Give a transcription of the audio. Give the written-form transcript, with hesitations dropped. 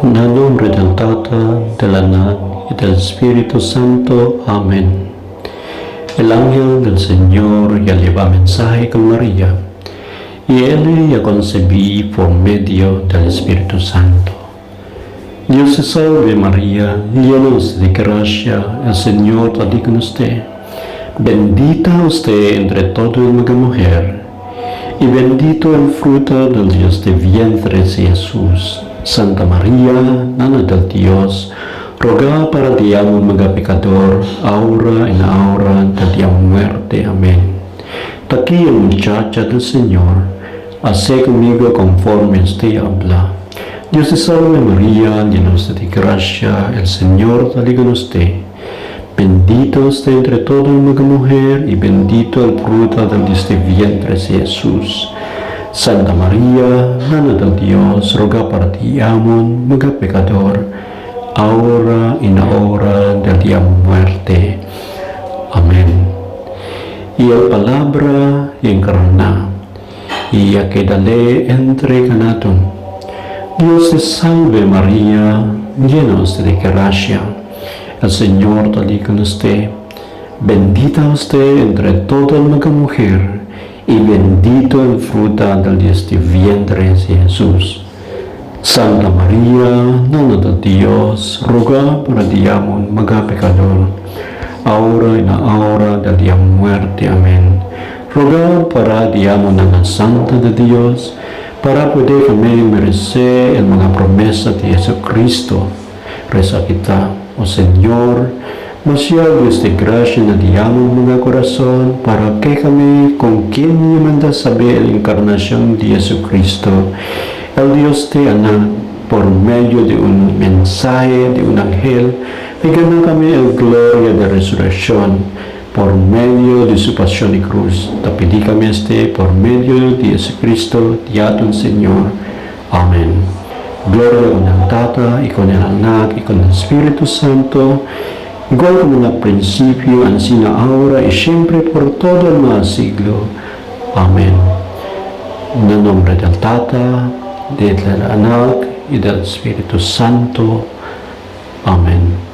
Nel nombre del Tata, del Hijo y del Espíritu Santo. Amén. El ángel del Señor ya lleva mensaje con María, y ella concebí por medio del Espíritu Santo. Dios te salve María, llena de gracia, el Señor está con usted. Bendita usted entre todas las mujeres, y bendito el fruto del Dios de vientre Jesús. Santa María, Nana del Dios, ruega para diamo mga pecador, ahora y en la hora de la muerte. Amén. Aquí el muchacha del Señor, hace conmigo conforme usted habla. Dios te salve María, llena de gracia, el Señor está con usted. Bendita usted entre todas las mujeres, y bendito el fruto del Dios de vientre Jesús. Santa María, Nana del Dios, ruega para diamo mga pecador, ahora y en la hora de la muerte. Amén. Y el palabra encarna, y a quedale entre nosotros. Dios te salve María, llena de gracia, el Señor está con usted. Bendita usted entre todas las mujeres, y bendito el fruto del Dios de vientre Jesús. Santa María, Nana de Dios, ruega para diamo mga pecador, ahora y en la hora de la muerte. Amén. Ruega para diamo Nana Santa de Dios, para poder kami merecer el mga promesa de Jesucristo. Reza kita, oh Señor, Masya Dios de gracia na diamo mga corazón, para que kami con quien manda saber la encarnación de Jesucristo, el Dios de Anak, por medio de un mensaje de un ángel, y gana kami el gloria de resurrección, por medio de su pasión y cruz. Te pedí kami por medio de Jesucristo, Diaton Señor. Amén. Gloria con el Tata, y con el Anak, y con el Espíritu Santo, igual como en el principio, así ahora, y siempre por todo el siglo. Amén. En el nombre del Tata, del Anak y del Espíritu Santo. Amén.